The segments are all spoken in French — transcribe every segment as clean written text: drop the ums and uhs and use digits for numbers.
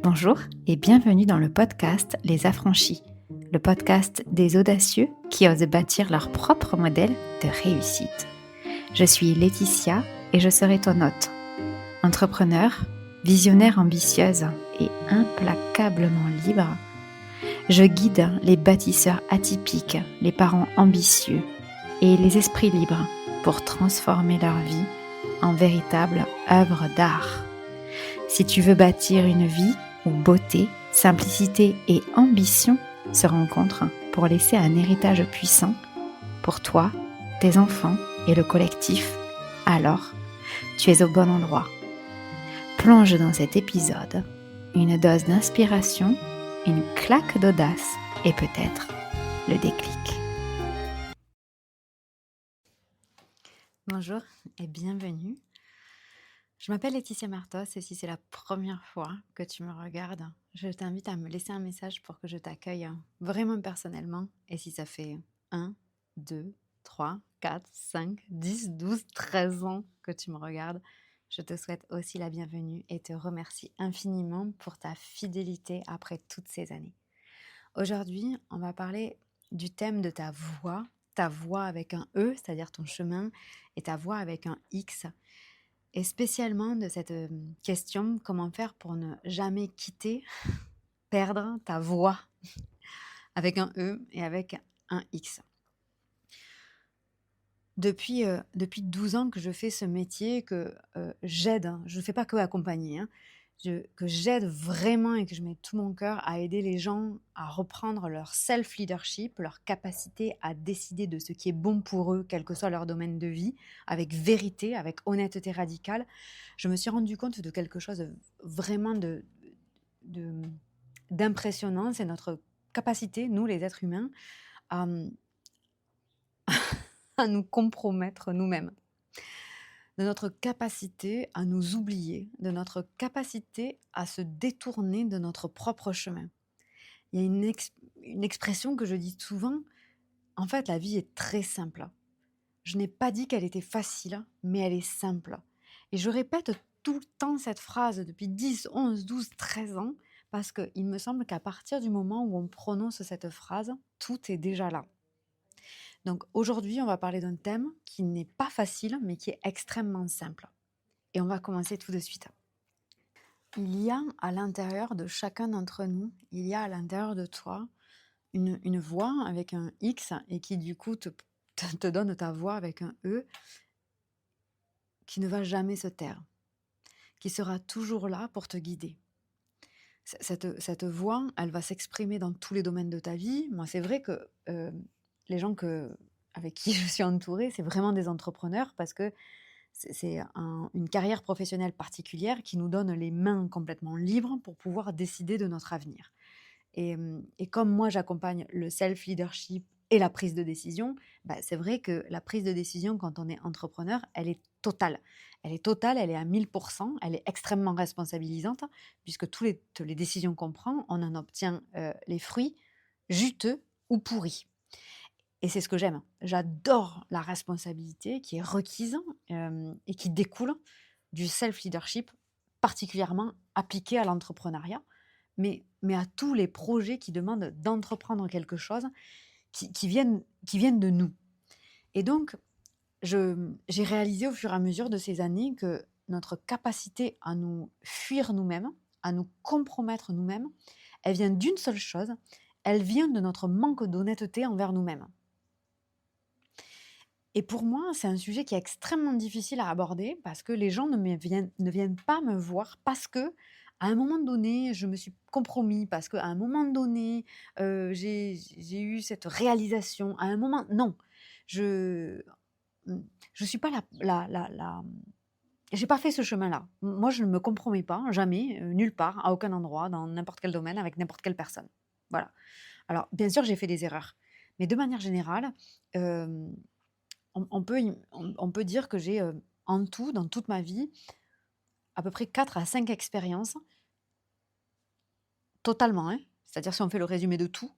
Bonjour et bienvenue dans le podcast Les Affranchis, le podcast des audacieux qui osent bâtir leur propre modèle de réussite. Je suis Laetitia et je serai ton hôte. Entrepreneur, visionnaire ambitieuse et implacablement libre, je guide les bâtisseurs atypiques, les parents ambitieux et les esprits libres pour transformer leur vie en véritable œuvre d'art. Si tu veux bâtir une vie où beauté, simplicité et ambition se rencontrent pour laisser un héritage puissant pour toi, tes enfants et le collectif, alors tu es au bon endroit. Plonge dans cet épisode une dose d'inspiration, une claque d'audace et peut-être le déclic. Bonjour et bienvenue. Je m'appelle Laetitia Martos et si c'est la première fois que tu me regardes, je t'invite à me laisser un message pour que je t'accueille vraiment personnellement. Et si ça fait 1, 2, 3, 4, 5, 10, 12, 13 ans que tu me regardes, je te souhaite aussi la bienvenue et te remercie infiniment pour ta fidélité après toutes ces années. Aujourd'hui, on va parler du thème de ta voix avec un E, c'est-à-dire ton chemin, et ta voix avec un X. Et spécialement de cette question, comment faire pour ne jamais quitter, perdre ta voix avec un E et avec un X. Depuis 12 ans que je fais ce métier, que j'aide, je ne fais pas que accompagner, que j'aide vraiment et que je mets tout mon cœur à aider les gens à reprendre leur self-leadership, leur capacité à décider de ce qui est bon pour eux, quel que soit leur domaine de vie, avec vérité, avec honnêteté radicale. Je me suis rendu compte de quelque chose vraiment d'impressionnant, c'est notre capacité, nous les êtres humains, à nous compromettre nous-mêmes, de notre capacité à nous oublier, de notre capacité à se détourner de notre propre chemin. Il y a une expression que je dis souvent, en fait la vie est très simple. Je n'ai pas dit qu'elle était facile, mais elle est simple. Et je répète tout le temps cette phrase depuis 10, 11, 12, 13 ans, parce qu'il me semble qu'à partir du moment où on prononce cette phrase, tout est déjà là. Donc aujourd'hui, on va parler d'un thème qui n'est pas facile, mais qui est extrêmement simple. Et on va commencer tout de suite. Il y a à l'intérieur de chacun d'entre nous, il y a à l'intérieur de toi une voix avec un X et qui du coup te donne ta voix avec un E qui ne va jamais se taire, qui sera toujours là pour te guider. Cette voix, elle va s'exprimer dans tous les domaines de ta vie. Moi, c'est vrai que les gens avec qui je suis entourée, c'est vraiment des entrepreneurs parce que c'est une carrière professionnelle particulière qui nous donne les mains complètement libres pour pouvoir décider de notre avenir. Et comme moi, j'accompagne le self-leadership et la prise de décision, c'est vrai que la prise de décision, quand on est entrepreneur, elle est totale. Elle est totale, elle est à 1000%, elle est extrêmement responsabilisante, puisque toutes les décisions qu'on prend, on en obtient les fruits juteux ou pourris. Et c'est ce que j'aime. J'adore la responsabilité qui est requise et qui découle du self-leadership, particulièrement appliqué à l'entrepreneuriat, mais à tous les projets qui demandent d'entreprendre quelque chose qui viennent de nous. Et donc, j'ai réalisé au fur et à mesure de ces années que notre capacité à nous fuir nous-mêmes, à nous compromettre nous-mêmes, elle vient d'une seule chose, elle vient de notre manque d'honnêteté envers nous-mêmes. Et pour moi, c'est un sujet qui est extrêmement difficile à aborder parce que les gens ne viennent pas me voir parce que à un moment donné, je me suis compromis, parce qu'à un moment donné, j'ai eu cette réalisation. À un moment, non, je suis pas j'ai pas fait ce chemin-là. Moi, je ne me compromets pas, jamais, nulle part, à aucun endroit, dans n'importe quel domaine, avec n'importe quelle personne. Voilà. Alors, bien sûr, j'ai fait des erreurs, mais de manière générale, on peut dire que j'ai en tout, dans toute ma vie, à peu près 4 à 5 expériences, totalement, hein, c'est-à-dire si on fait le résumé de tout,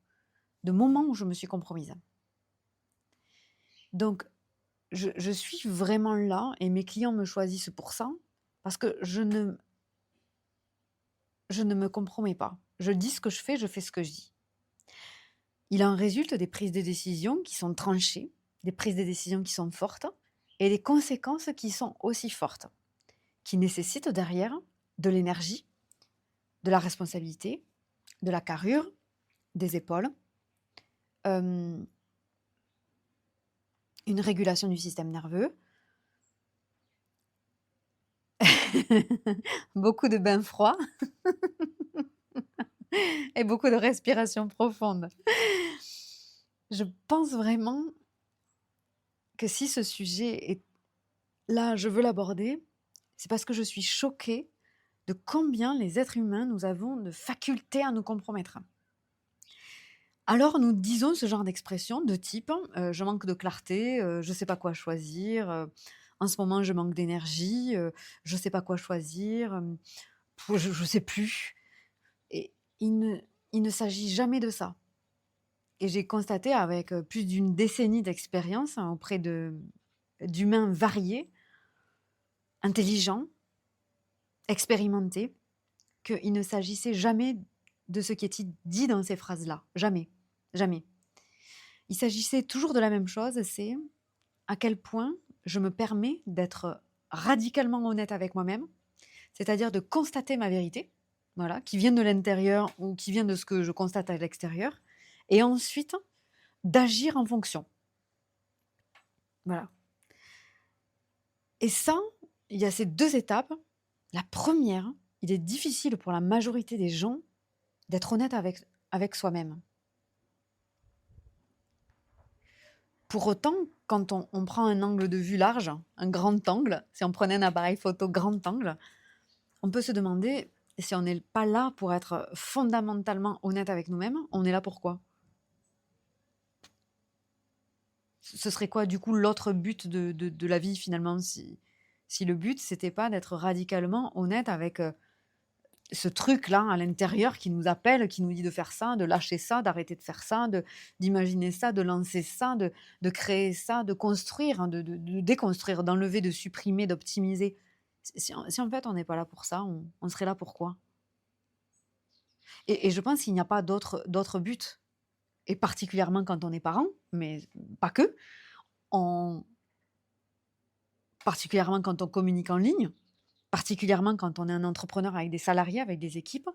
de moments où je me suis compromise. Donc, je suis vraiment là et mes clients me choisissent pour ça, parce que je je ne me compromets pas. Je dis ce que je fais ce que je dis. Il en résulte des prises de décision qui sont tranchées, des prises de décision qui sont fortes et des conséquences qui sont aussi fortes, qui nécessitent derrière de l'énergie, de la responsabilité, de la carrure, des épaules, euh, une régulation du système nerveux, beaucoup de bains froids et beaucoup de respiration profonde. Je pense vraiment que si ce sujet est là, je veux l'aborder, c'est parce que je suis choquée de combien les êtres humains, nous avons de facultés à nous compromettre. Alors nous disons ce genre d'expression de type je manque de clarté, je ne sais pas quoi choisir, en ce moment je manque d'énergie, je ne sais pas quoi choisir, je ne sais plus. Et il ne s'agit jamais de ça. Et j'ai constaté avec plus d'une décennie d'expérience auprès d'humains variés, intelligents, expérimentés, qu'il ne s'agissait jamais de ce qui est dit dans ces phrases-là. Jamais. Jamais. Il s'agissait toujours de la même chose, c'est à quel point je me permets d'être radicalement honnête avec moi-même, c'est-à-dire de constater ma vérité, voilà, qui vient de l'intérieur ou qui vient de ce que je constate à l'extérieur, et ensuite d'agir en fonction. Voilà. Et ça, il y a ces deux étapes. La première, il est difficile pour la majorité des gens d'être honnête avec soi-même. Pour autant, quand on prend un angle de vue large, un grand angle, si on prenait un appareil photo grand angle, on peut se demander si on n'est pas là pour être fondamentalement honnête avec nous-mêmes, on est là pour quoi? Ce serait quoi du coup l'autre but de la vie finalement si le but c'était pas d'être radicalement honnête avec ce truc-là à l'intérieur qui nous appelle, qui nous dit de faire ça, de lâcher ça, d'arrêter de faire ça, d'imaginer ça, de lancer ça, de créer ça, de construire, hein, de déconstruire, d'enlever, de supprimer, d'optimiser. Si en fait on n'est pas là pour ça, on serait là pour quoi? Et je pense qu'il n'y a pas d'autre but. Et particulièrement quand on est parent, mais pas que, particulièrement quand on communique en ligne, particulièrement quand on est un entrepreneur avec des salariés, avec des équipes,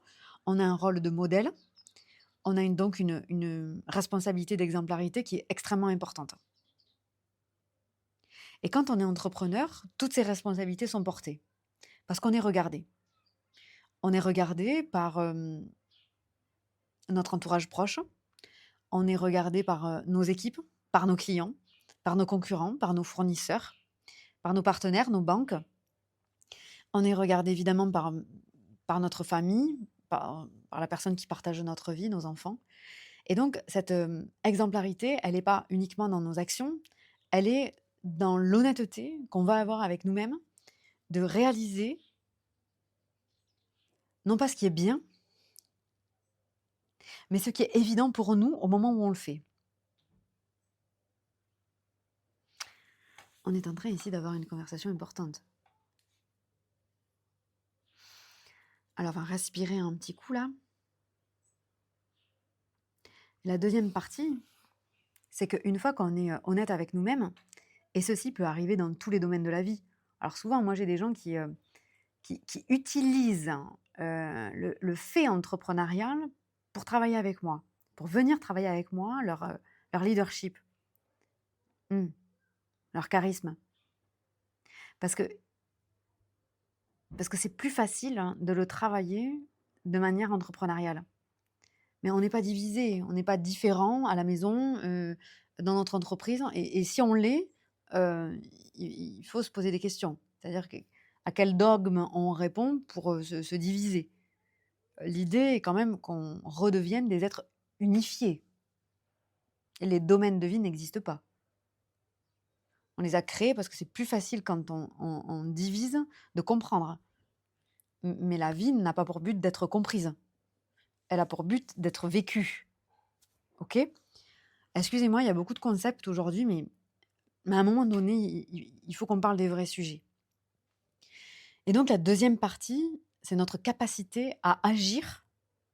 on a un rôle de modèle, on a donc une responsabilité d'exemplarité qui est extrêmement importante. Et quand on est entrepreneur, toutes ces responsabilités sont portées, parce qu'on est regardé. On est regardé par notre entourage proche, on est regardé par nos équipes, par nos clients, par nos concurrents, par nos fournisseurs, par nos partenaires, nos banques. On est regardé évidemment par notre famille, par la personne qui partage notre vie, nos enfants. Et donc, cette exemplarité, elle n'est pas uniquement dans nos actions, elle est dans l'honnêteté qu'on va avoir avec nous-mêmes, de réaliser, non pas ce qui est bien, mais ce qui est évident pour nous au moment où on le fait. On est en train ici d'avoir une conversation importante. Alors, on va respirer un petit coup là. La deuxième partie, c'est qu'une fois qu'on est honnête avec nous-mêmes, et ceci peut arriver dans tous les domaines de la vie. Alors souvent, moi j'ai des gens qui utilisent le fait entrepreneurial pour travailler avec moi, pour venir travailler avec moi, leur leadership, leur charisme. Parce que c'est plus facile de le travailler de manière entrepreneuriale. Mais on n'est pas divisé, on n'est pas différent à la maison, dans notre entreprise. Et si on l'est, il faut se poser des questions. C'est-à-dire à quel dogme on répond pour se diviser. L'idée est quand même qu'on redevienne des êtres unifiés. Et les domaines de vie n'existent pas. On les a créés parce que c'est plus facile quand on divise de comprendre. Mais la vie n'a pas pour but d'être comprise. Elle a pour but d'être vécue. Ok ? Excusez-moi, il y a beaucoup de concepts aujourd'hui, mais à un moment donné, il faut qu'on parle des vrais sujets. Et donc la deuxième partie, c'est notre capacité à agir.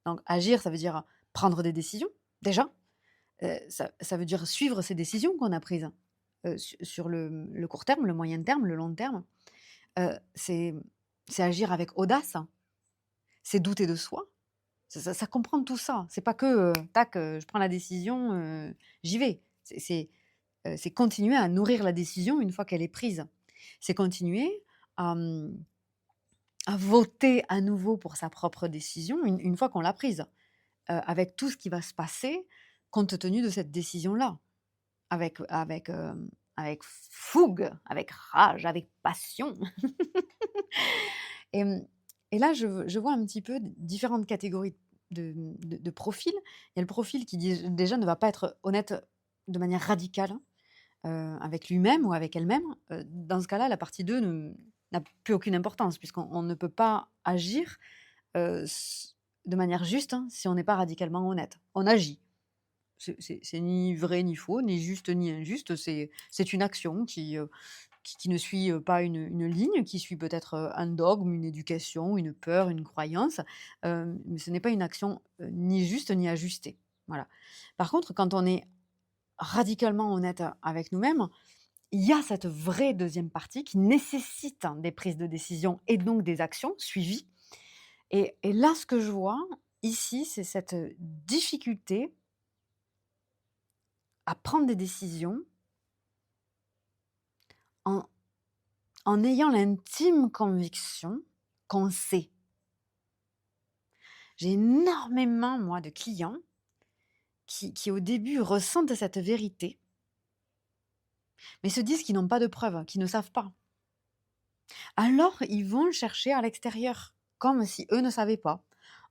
Donc agir, ça veut dire prendre des décisions, déjà. Ça veut dire suivre ces décisions qu'on a prises, sur le court terme, le moyen terme, le long terme. C'est agir avec audace, c'est douter de soi. Ça comprend tout ça. C'est pas que, tac, je prends la décision, j'y vais. C'est continuer à nourrir la décision une fois qu'elle est prise. C'est continuer à, à voter à nouveau pour sa propre décision une fois qu'on l'a prise, avec tout ce qui va se passer compte tenu de cette décision-là. Avec fougue, avec rage, avec passion. Et, et là, je vois un petit peu différentes catégories de profils. Il y a le profil qui déjà ne va pas être honnête de manière radicale, avec lui-même ou avec elle-même. Dans ce cas-là, la partie 2 n'a plus aucune importance, puisqu'on ne peut pas agir de manière juste, si on n'est pas radicalement honnête. On agit. C'est ni vrai ni faux, ni juste ni injuste, c'est une action qui ne suit pas une ligne, qui suit peut-être un dogme, une éducation, une peur, une croyance, mais ce n'est pas une action ni juste ni ajustée. Voilà. Par contre, quand on est radicalement honnête avec nous-mêmes, il y a cette vraie deuxième partie qui nécessite des prises de décision et donc des actions suivies. Et là, ce que je vois ici, c'est cette difficulté à prendre des décisions en, en ayant l'intime conviction qu'on sait. J'ai énormément, moi, de clients qui au début ressentent cette vérité, mais se disent qu'ils n'ont pas de preuves, qu'ils ne savent pas. Alors, ils vont chercher à l'extérieur, comme si eux ne savaient pas.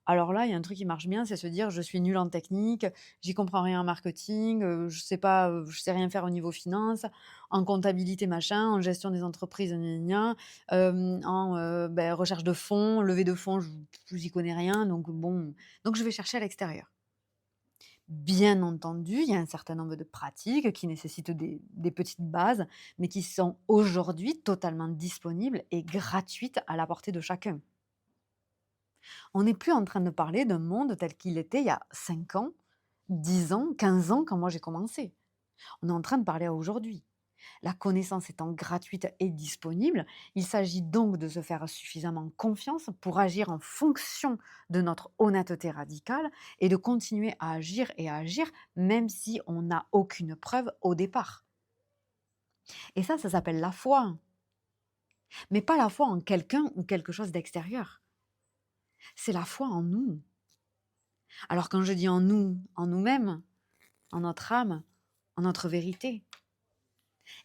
Alors là, il y a un truc qui marche bien, c'est se dire: «Je suis nul en technique, j'y comprends rien en marketing, je sais pas, je sais rien faire au niveau finance, en comptabilité machin, en gestion des entreprises gna gna gna, en, recherche de fonds, levée de fonds, je j'y connais rien, donc bon, donc je vais chercher à l'extérieur». Bien entendu, il y a un certain nombre de pratiques qui nécessitent des petites bases, mais qui sont aujourd'hui totalement disponibles et gratuites à la portée de chacun. On n'est plus en train de parler d'un monde tel qu'il était il y a 5 ans, 10 ans, 15 ans quand moi j'ai commencé. On est en train de parler à aujourd'hui. La connaissance étant gratuite et disponible, il s'agit donc de se faire suffisamment confiance pour agir en fonction de notre honnêteté radicale et de continuer à agir même si on n'a aucune preuve au départ. Et ça s'appelle la foi. Mais pas la foi en quelqu'un ou quelque chose d'extérieur. C'est la foi en nous. Alors quand je dis en nous, en nous-mêmes, en notre âme, en notre vérité.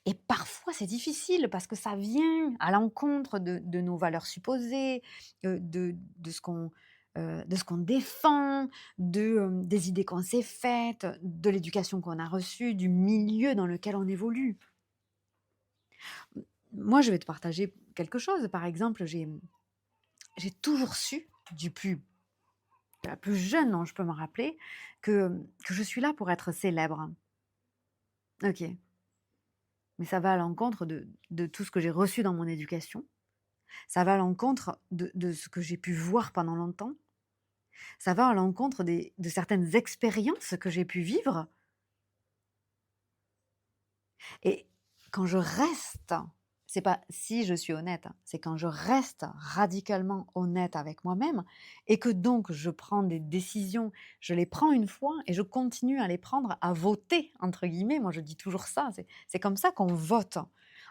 Et parfois c'est difficile parce que ça vient à l'encontre de nos valeurs supposées, de ce qu'on défend, des idées qu'on s'est faites, de l'éducation qu'on a reçue, du milieu dans lequel on évolue. Moi, je vais te partager quelque chose. Par exemple, j'ai toujours su, de la plus jeune dont je peux me rappeler, que je suis là pour être célèbre. Ok. Mais ça va à l'encontre de tout ce que j'ai reçu dans mon éducation. Ça va à l'encontre de ce que j'ai pu voir pendant longtemps. Ça va à l'encontre de certaines expériences que j'ai pu vivre. Et quand je reste, c'est pas si je suis honnête, c'est quand je reste radicalement honnête avec moi-même et que donc je prends des décisions, je les prends une fois et je continue à les prendre, à voter, entre guillemets. Moi, je dis toujours ça. C'est comme ça qu'on vote,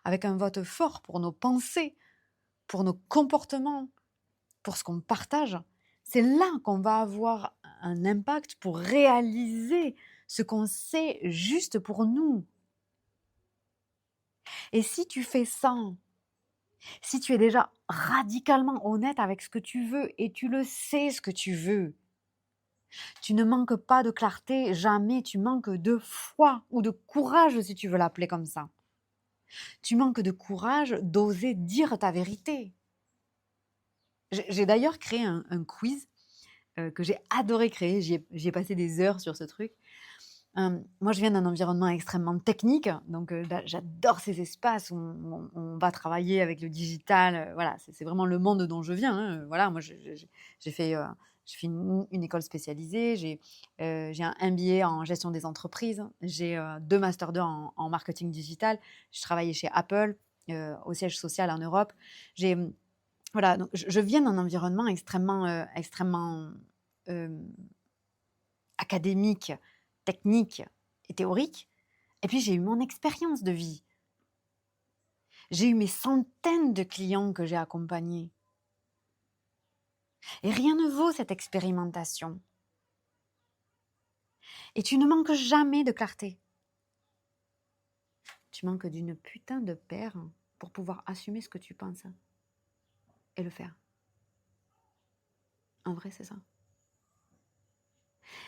avec un vote fort pour nos pensées, pour nos comportements, pour ce qu'on partage. C'est là qu'on va avoir un impact pour réaliser ce qu'on sait juste pour nous. Et si tu fais ça, si tu es déjà radicalement honnête avec ce que tu veux et tu le sais ce que tu veux, tu ne manques pas de clarté, jamais, tu manques de foi ou de courage si tu veux l'appeler comme ça. Tu manques de courage d'oser dire ta vérité. J'ai d'ailleurs créé un quiz que j'ai adoré créer, j'y ai passé des heures sur ce truc. Moi, je viens d'un environnement extrêmement technique, donc j'adore ces espaces où on va travailler avec le digital, voilà, c'est vraiment le monde dont je viens, hein, voilà. Moi, j'ai fait une école spécialisée, j'ai un MBA en gestion des entreprises, j'ai, 2 masters 2 en marketing digital. Je travaillais chez Apple, au siège social en Europe. J'ai, voilà, donc je viens d'un environnement extrêmement, hem académique, technique et théorique. Et puis j'ai eu mon expérience de vie. J'ai eu mes centaines de clients que j'ai accompagnés. Et rien ne vaut cette expérimentation. Et tu ne manques jamais de clarté. Tu manques d'une putain de paire pour pouvoir assumer ce que tu penses et le faire. En vrai, c'est ça.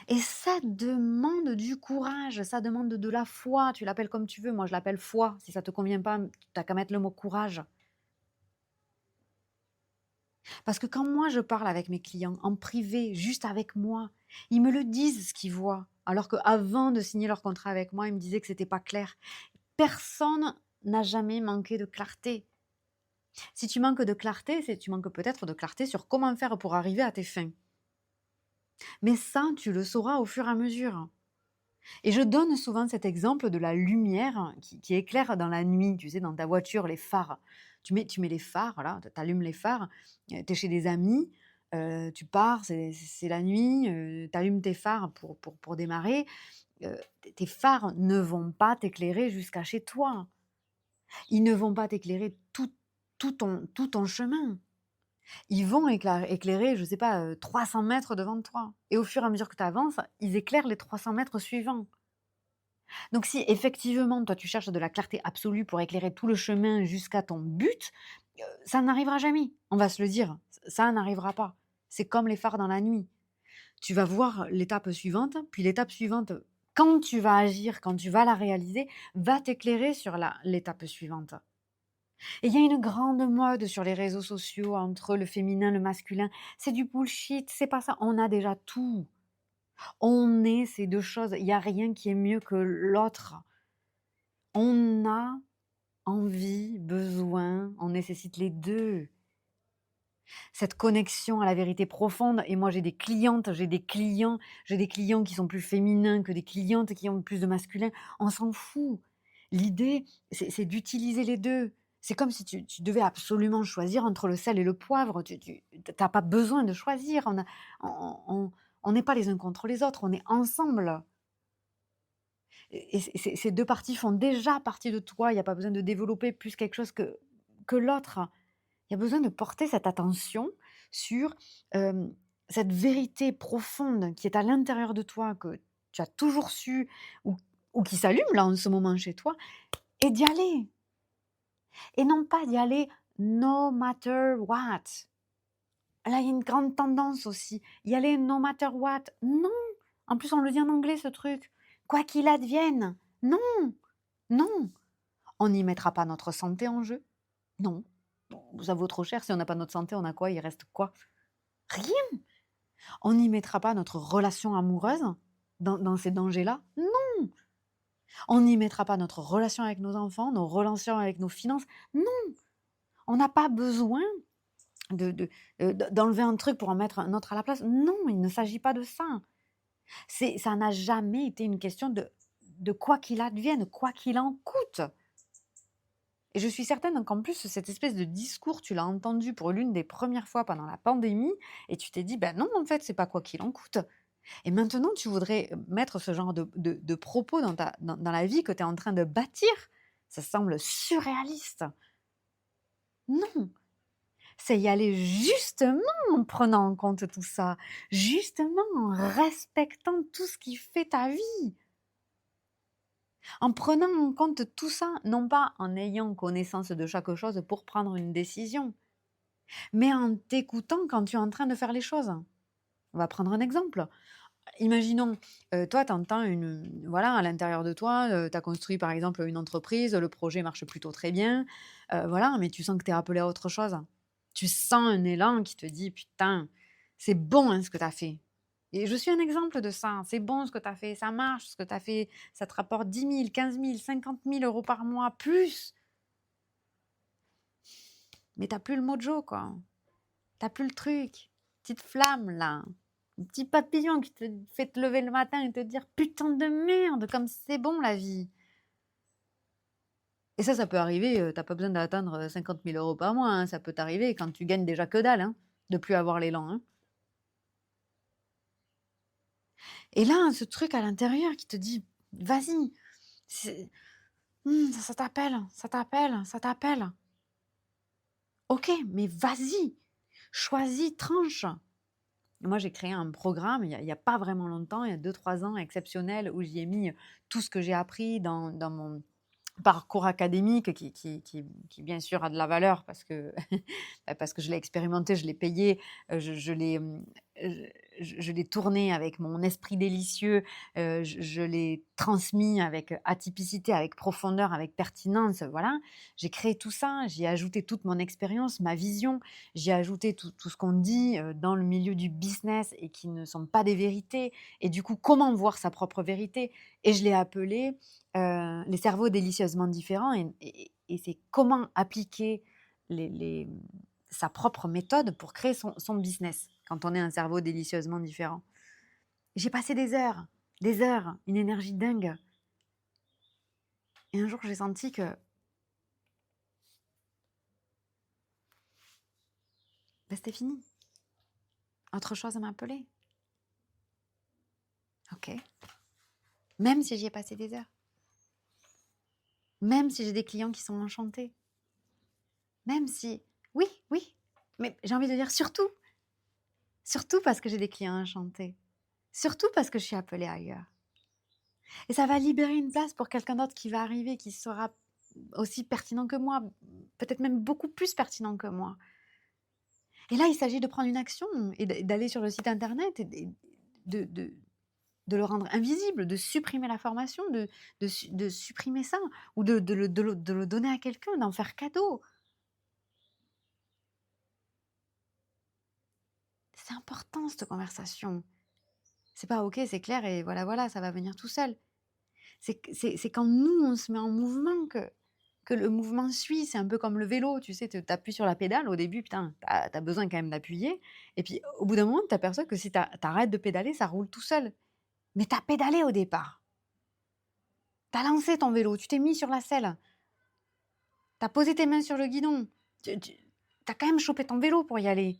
Et ça demande du courage, ça demande de la foi. Tu l'appelles comme tu veux, moi je l'appelle foi. Si ça ne te convient pas, tu n'as qu'à mettre le mot courage. Parce que quand moi je parle avec mes clients en privé, juste avec moi, ils me le disent ce qu'ils voient. Alors qu'avant de signer leur contrat avec moi, ils me disaient que c'était pas clair. Personne n'a jamais manqué de clarté. Si tu manques de clarté, c'est tu manques peut-être de clarté sur comment faire pour arriver à tes fins. Mais ça, tu le sauras au fur et à mesure. Et je donne souvent cet exemple de la lumière qui éclaire dans la nuit, tu sais, dans ta voiture, les phares. Tu mets les phares, là, tu allumes les phares, tu es chez des amis, tu pars, c'est la nuit, tu allumes tes phares pour démarrer. Tes phares ne vont pas t'éclairer jusqu'à chez toi. Ils ne vont pas t'éclairer tout ton chemin. Ils vont éclairer, je ne sais pas, 300 mètres devant toi. Et au fur et à mesure que tu avances, ils éclairent les 300 mètres suivants. Donc si effectivement, toi, tu cherches de la clarté absolue pour éclairer tout le chemin jusqu'à ton but, ça n'arrivera jamais. On va se le dire, ça n'arrivera pas. C'est comme les phares dans la nuit. Tu vas voir l'étape suivante, puis l'étape suivante, quand tu vas agir, quand tu vas la réaliser, va t'éclairer sur l'étape suivante. Et il y a une grande mode sur les réseaux sociaux entre le féminin, le masculin. C'est du bullshit, c'est pas ça. On a déjà tout. On est ces deux choses. Il n'y a rien qui est mieux que l'autre. On a envie, besoin, on nécessite les deux. Cette connexion à la vérité profonde. Et moi, j'ai des clientes, j'ai des clients qui sont plus féminins que des clientes qui ont plus de masculin. On s'en fout. L'idée, c'est d'utiliser les deux. C'est comme si tu devais absolument choisir entre le sel et le poivre. Tu n'as pas besoin de choisir. On n'est pas les uns contre les autres, on est ensemble. Et ces deux parties font déjà partie de toi. Il n'y a pas besoin de développer plus quelque chose que l'autre. Il y a besoin de porter cette attention sur cette vérité profonde qui est à l'intérieur de toi, que tu as toujours su, ou qui s'allume là en ce moment chez toi, et d'y aller. Et non pas d'y aller no matter what. Là, il y a une grande tendance aussi. Y aller no matter what. Non. En plus, on le dit en anglais, ce truc. Quoi qu'il advienne. Non. Non. On n'y mettra pas notre santé en jeu. Non. Ça vaut trop cher. Si on n'a pas notre santé, on a quoi? Il reste quoi? Rien. On n'y mettra pas notre relation amoureuse dans ces dangers-là. Non. On n'y mettra pas notre relation avec nos enfants, nos relations avec nos finances. Non. On n'a pas besoin d'enlever un truc pour en mettre un autre à la place. Non, il ne s'agit pas de ça. Ça n'a jamais été une question de quoi qu'il advienne, quoi qu'il en coûte. Et je suis certaine qu'en plus, cette espèce de discours, tu l'as entendu pour l'une des premières fois pendant la pandémie, et tu t'es dit, ben non, en fait, c'est pas quoi qu'il en coûte. Et maintenant, tu voudrais mettre ce genre de propos dans la vie que tu es en train de bâtir. Ça semble surréaliste. Non, c'est y aller justement en prenant en compte tout ça, justement en respectant tout ce qui fait ta vie. En prenant en compte tout ça, non pas en ayant connaissance de chaque chose pour prendre une décision, mais en t'écoutant quand tu es en train de faire les choses. On va prendre un exemple. Imaginons, toi, tu entends voilà, à l'intérieur de toi, tu as construit par exemple une entreprise, le projet marche plutôt très bien, voilà, mais tu sens que tu es appelé à autre chose. Tu sens un élan qui te dit: «Putain, c'est bon, hein, ce que tu as fait. Et je suis un exemple de ça. C'est bon ce que tu as fait, ça marche ce que tu as fait, ça te rapporte 10 000, 15 000, 50 000 euros par mois, plus. Mais t'as plus le mojo, quoi. T'as plus le truc. Petite flamme, là. Un petit papillon qui te fait te lever le matin et te dire putain de merde, comme c'est bon la vie. Et ça peut arriver, t'as pas besoin d'atteindre 50 000 euros par mois, hein. Ça peut t'arriver quand tu gagnes déjà que dalle, hein, de plus avoir l'élan, hein. Et là, ce truc à l'intérieur qui te dit vas-y, ça t'appelle, ça t'appelle, ça t'appelle. Ok, mais vas-y, choisis, tranche. Moi, j'ai créé un programme il y a pas vraiment longtemps, il y a 2-3 ans, exceptionnel, où j'y ai mis tout ce que j'ai appris dans mon parcours académique qui bien sûr a de la valeur parce que, parce que je l'ai expérimenté, je l'ai payé, je l'ai tourné avec mon esprit délicieux, je l'ai transmis avec atypicité, avec profondeur, avec pertinence, voilà. J'ai créé tout ça, j'y ai ajouté toute mon expérience, ma vision, j'ai ajouté tout ce qu'on dit dans le milieu du business et qui ne sont pas des vérités. Et du coup, comment voir sa propre vérité? Et je l'ai appelé les cerveaux délicieusement différents. Et c'est comment appliquer sa propre méthode pour créer son business quand on est un cerveau délicieusement différent. J'ai passé des heures, une énergie dingue. Et un jour, j'ai senti que c'était fini. Autre chose à m'appeler. Ok. Même si j'y ai passé des heures. Même si j'ai des clients qui sont enchantés. Même si... Oui, mais j'ai envie de dire surtout. Surtout parce que j'ai des clients enchantés. Surtout parce que je suis appelée ailleurs. Et ça va libérer une place pour quelqu'un d'autre qui va arriver, qui sera aussi pertinent que moi, peut-être même beaucoup plus pertinent que moi. Et là, il s'agit de prendre une action et d'aller sur le site internet et de le rendre invisible, de supprimer la formation, de supprimer ça, ou de le donner à quelqu'un, d'en faire cadeau. C'est important cette conversation. C'est pas ok, c'est clair et voilà, ça va venir tout seul. C'est quand nous, on se met en mouvement que le mouvement suit. C'est un peu comme le vélo, tu sais, tu appuies sur la pédale. Au début, putain, t'as besoin quand même d'appuyer. Et puis, au bout d'un moment, tu t'aperçois que si t'arrêtes de pédaler, ça roule tout seul. Mais t'as pédalé au départ. T'as lancé ton vélo, tu t'es mis sur la selle. T'as posé tes mains sur le guidon. T'as quand même chopé ton vélo pour y aller.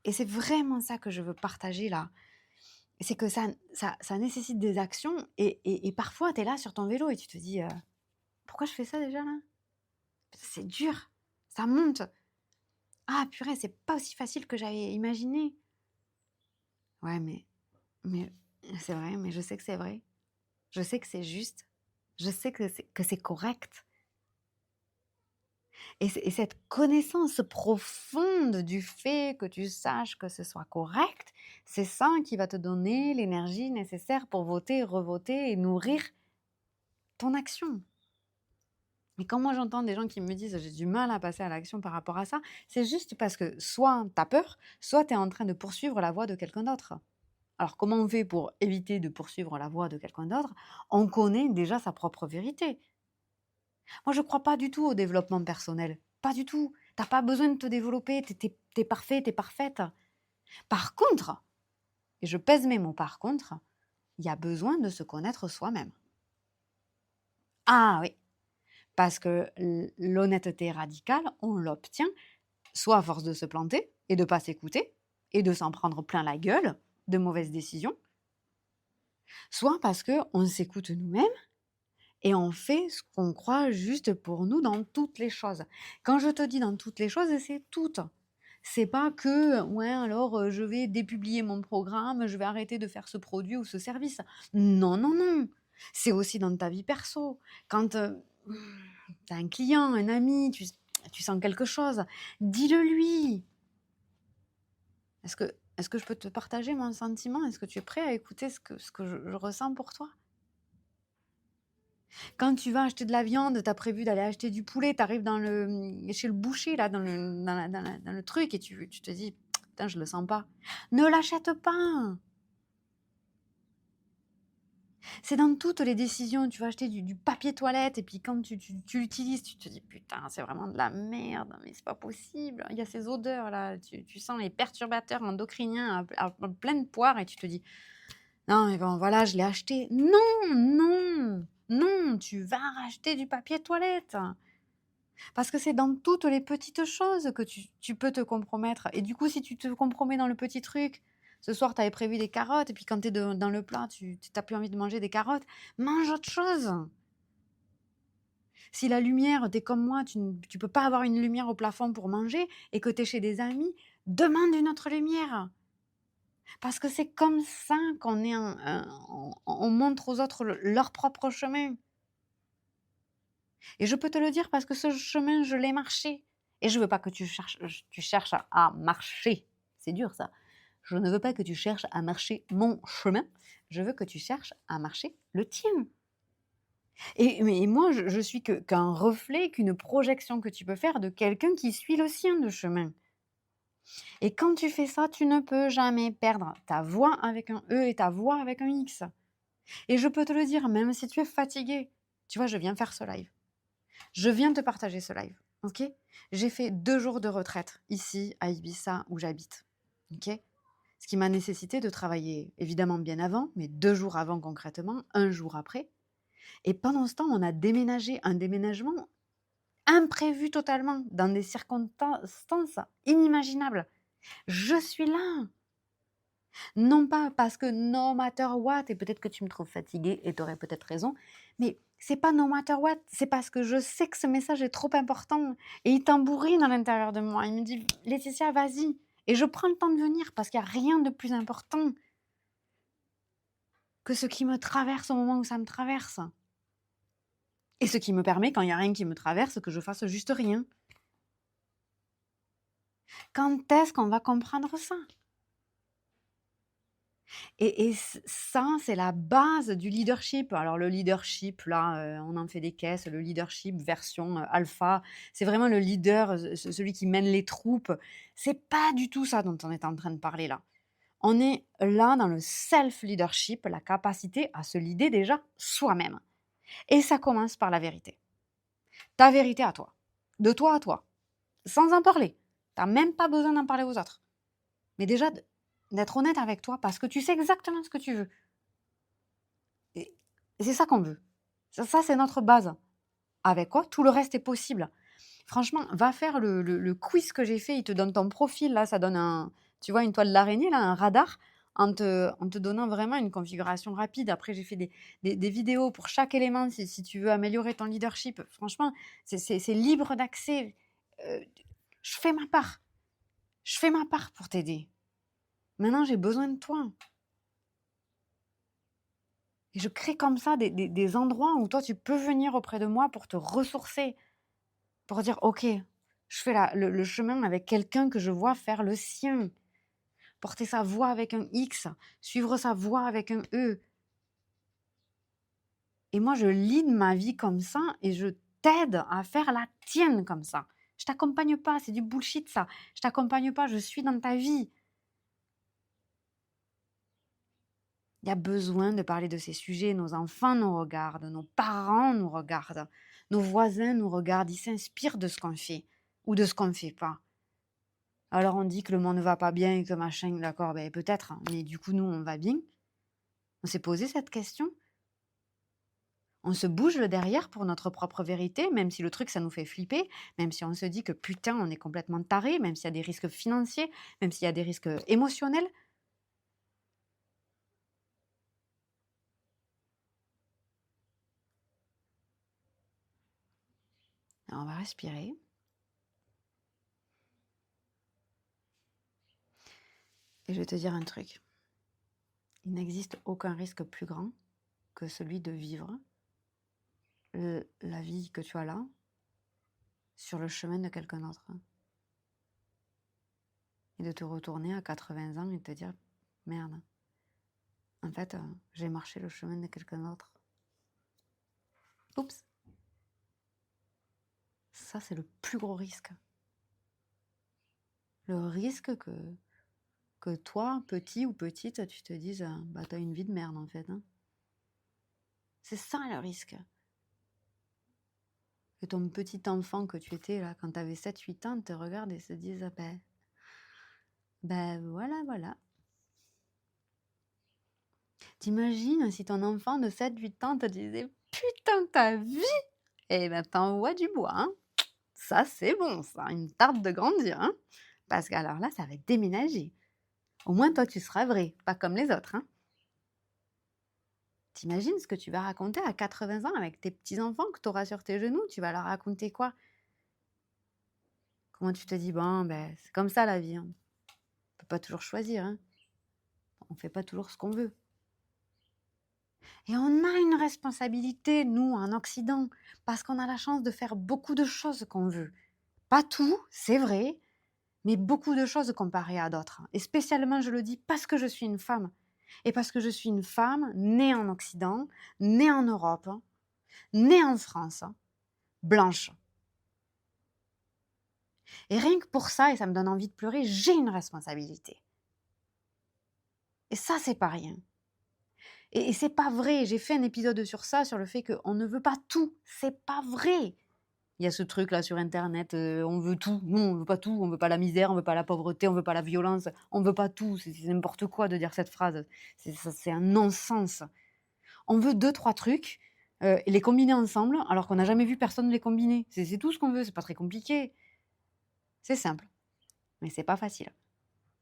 Et c'est vraiment ça que je veux partager là. C'est que ça nécessite des actions. Et parfois, t'es là sur ton vélo et tu te dis pourquoi je fais ça déjà là? C'est dur, ça monte. Ah purée, c'est pas aussi facile que j'avais imaginé. Ouais, mais c'est vrai, mais je sais que c'est vrai. Je sais que c'est juste. Je sais que c'est correct. Et cette connaissance profonde du fait que tu saches que ce soit correct, c'est ça qui va te donner l'énergie nécessaire pour voter, revoter et nourrir ton action. Mais quand moi j'entends des gens qui me disent j'ai du mal à passer à l'action par rapport à ça, c'est juste parce que soit tu as peur, soit tu es en train de poursuivre la voie de quelqu'un d'autre. Alors comment on fait pour éviter de poursuivre la voie de quelqu'un d'autre? On connaît déjà sa propre vérité. Moi je ne crois pas du tout au développement personnel. Pas du tout. Tu n'as pas besoin de te développer, tu es parfait, tu es parfaite. Par contre, et je pèse mes mots par contre, il y a besoin de se connaître soi-même. Ah oui, parce que l'honnêteté radicale, on l'obtient soit à force de se planter et de ne pas s'écouter et de s'en prendre plein la gueule de mauvaises décisions, soit parce qu'on s'écoute nous-mêmes et on fait ce qu'on croit juste pour nous dans toutes les choses. Quand je te dis dans toutes les choses, c'est toutes. C'est pas que, ouais, alors je vais dépublier mon programme, je vais arrêter de faire ce produit ou ce service. Non, non, non. C'est aussi dans ta vie perso. Quand tu as un client, un ami, tu sens quelque chose, dis-le lui. Est-ce que je peux te partager mon sentiment? Est-ce que tu es prêt à écouter ce que je ressens pour toi? Quand tu vas acheter de la viande, tu as prévu d'aller acheter du poulet, tu arrives chez le boucher, là, dans le truc, et tu te dis putain, je le sens pas. Ne l'achète pas. C'est dans toutes les décisions. Tu vas acheter du papier toilette et puis quand tu l'utilises, tu te dis putain, c'est vraiment de la merde, mais c'est pas possible. Il y a ces odeurs là, tu sens les perturbateurs endocriniens à pleine poire et tu te dis non, mais bon, voilà, je l'ai acheté. Non, non, non, tu vas racheter du papier toilette. Parce que c'est dans toutes les petites choses que tu peux te compromettre. Et du coup, si tu te compromets dans le petit truc, ce soir, tu avais prévu des carottes, et puis quand tu es dans le plat, tu n'as plus envie de manger des carottes, mange autre chose. Si la lumière, tu es comme moi, tu ne peux pas avoir une lumière au plafond pour manger, et que tu es chez des amis, demande une autre lumière. Parce que c'est comme ça qu'on est on montre aux autres leur propre chemin. Et je peux te le dire parce que ce chemin, je l'ai marché. Et je veux pas que tu cherches à marcher. C'est dur ça. Je ne veux pas que tu cherches à marcher mon chemin. Je veux que tu cherches à marcher le tien. Mais moi, je suis qu'un reflet, qu'une projection que tu peux faire de quelqu'un qui suit le sien de chemin. Et quand tu fais ça, tu ne peux jamais perdre ta voix avec un E et ta voix avec un X. Et je peux te le dire, même si tu es fatigué. Tu vois, je viens faire ce live. Je viens te partager ce live, ok? J'ai fait 2 jours de retraite ici à Ibiza où j'habite, ok? Ce qui m'a nécessité de travailler évidemment bien avant, mais 2 jours avant concrètement, 1 jour après. Et pendant ce temps, on a déménagé, un déménagement imprévu totalement, dans des circonstances inimaginables. Je suis là. Non pas parce que no matter what, et peut-être que tu me trouves fatiguée et tu aurais peut-être raison, mais c'est pas no matter what, c'est parce que je sais que ce message est trop important et il tambourine à l'intérieur de moi. Il me dit Laetitia, vas-y. Et je prends le temps de venir parce qu'il n'y a rien de plus important que ce qui me traverse au moment où ça me traverse. Et ce qui me permet, quand il n'y a rien qui me traverse, que je fasse juste rien. Quand est-ce qu'on va comprendre ça? Et ça, c'est la base du leadership. Alors le leadership, là, on en fait des caisses, le leadership version alpha, c'est vraiment le leader, celui qui mène les troupes. C'est pas du tout ça dont on est en train de parler là. On est là dans le self-leadership, la capacité à se leader déjà soi-même. Et ça commence par la vérité. Ta vérité à toi, de toi à toi, sans en parler. Tu n'as même pas besoin d'en parler aux autres. Mais déjà, d'être honnête avec toi parce que tu sais exactement ce que tu veux. Et c'est ça qu'on veut. Ça, c'est notre base. Avec quoi tout le reste est possible. Franchement, va faire le quiz que j'ai fait. Il te donne ton profil. Là, ça donne tu vois, une toile d'araignée, là, un radar, en te donnant vraiment une configuration rapide. Après, j'ai fait des vidéos pour chaque élément si tu veux améliorer ton leadership. Franchement, c'est libre d'accès. Je fais ma part. Je fais ma part pour t'aider. Maintenant, j'ai besoin de toi. Et je crée comme ça des endroits où toi, tu peux venir auprès de moi pour te ressourcer, pour dire, OK, je fais le chemin avec quelqu'un que je vois faire le sien. Porter sa voix avec un X, suivre sa voix avec un E. Et moi, je lead ma vie comme ça et je t'aide à faire la tienne comme ça. Je t'accompagne pas, c'est du bullshit ça. Je t'accompagne pas, je suis dans ta vie. Il y a besoin de parler de ces sujets. Nos enfants nous regardent, nos parents nous regardent, nos voisins nous regardent. Ils s'inspirent de ce qu'on fait ou de ce qu'on ne fait pas. Alors on dit que le monde ne va pas bien et que machin, d'accord, ben peut-être, mais du coup nous on va bien. On s'est posé cette question. On se bouge le derrière pour notre propre vérité, même si le truc ça nous fait flipper, même si on se dit que putain on est complètement taré, même s'il y a des risques financiers, même s'il y a des risques émotionnels. Alors, on va respirer. Et je vais te dire un truc. Il n'existe aucun risque plus grand que celui de vivre la vie que tu as là sur le chemin de quelqu'un d'autre. Et de te retourner à 80 ans et te dire merde, en fait, j'ai marché le chemin de quelqu'un d'autre. Oups. Ça, c'est le plus gros risque. Le risque que que toi, petit ou petite, tu te dises, bah, t'as une vie de merde en fait, hein. C'est ça le risque. Que ton petit enfant que tu étais là, quand tu avais 7-8 ans, te regarde et se dise, ah ben voilà, voilà. T'imagines si ton enfant de 7-8 ans te disait, putain, ta vie, eh ben t'envoies du bois, hein. Ça, c'est bon, ça, une tarte de grandir, hein. Parce qu'alors là, ça va déménager. Au moins, toi, tu seras vrai, pas comme les autres, hein. T'imagines ce que tu vas raconter à 80 ans avec tes petits-enfants que tu auras sur tes genoux? Tu vas leur raconter quoi? Comment tu te dis, bon, ben, c'est comme ça la vie, hein. On peut pas toujours choisir, hein. On fait pas toujours ce qu'on veut. Et on a une responsabilité, nous, en Occident, parce qu'on a la chance de faire beaucoup de choses qu'on veut. Pas tout, c'est vrai, mais beaucoup de choses comparées à d'autres. Et spécialement, je le dis parce que je suis une femme. Et parce que je suis une femme née en Occident, née en Europe, née en France, blanche. Et rien que pour ça, et ça me donne envie de pleurer, j'ai une responsabilité. Et ça, c'est pas rien. Et c'est pas vrai. J'ai fait un épisode sur ça, sur le fait qu'on ne veut pas tout. C'est pas vrai. Il y a ce truc là sur internet, on veut tout. Non, on veut pas tout. On veut pas la misère, on veut pas la pauvreté, on veut pas la violence. On veut pas tout. C'est n'importe quoi de dire cette phrase. C'est un non-sens. On veut 2-3 trucs et les combiner ensemble, alors qu'on n'a jamais vu personne les combiner. C'est tout ce qu'on veut. C'est pas très compliqué. C'est simple, mais c'est pas facile.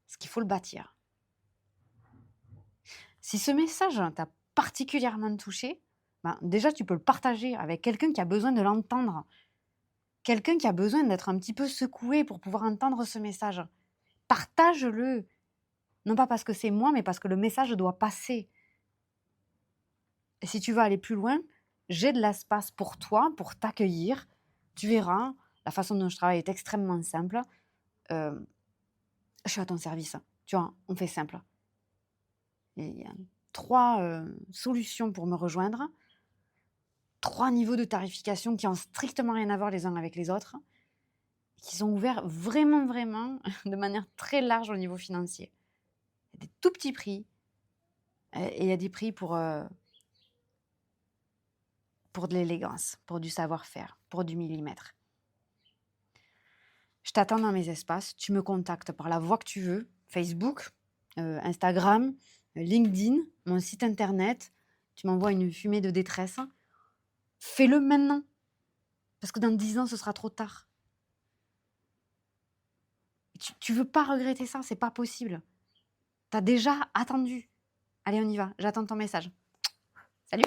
Parce qu'il faut le bâtir. Si ce message t'a particulièrement touché, ben, déjà tu peux le partager avec quelqu'un qui a besoin de l'entendre. Quelqu'un qui a besoin d'être un petit peu secoué pour pouvoir entendre ce message. Partage-le. Non pas parce que c'est moi, mais parce que le message doit passer. Et si tu veux aller plus loin, j'ai de l'espace pour toi, pour t'accueillir. Tu verras, la façon dont je travaille est extrêmement simple. Je suis à ton service. Tu vois, on fait simple. Il y a 3 solutions pour me rejoindre. 3 niveaux de tarification qui ont strictement rien à voir les uns avec les autres, qui sont ouverts vraiment, vraiment de manière très large au niveau financier. Il y a des tout petits prix et il y a des prix pour de l'élégance, pour du savoir-faire, pour du millimètre. Je t'attends dans mes espaces, tu me contactes par la voie que tu veux, Facebook, Instagram, LinkedIn, mon site internet, tu m'envoies une fumée de détresse. Fais-le maintenant, parce que dans 10 ans, ce sera trop tard. Tu veux pas regretter ça, c'est pas possible. T'as déjà attendu. Allez, on y va, j'attends ton message. Salut!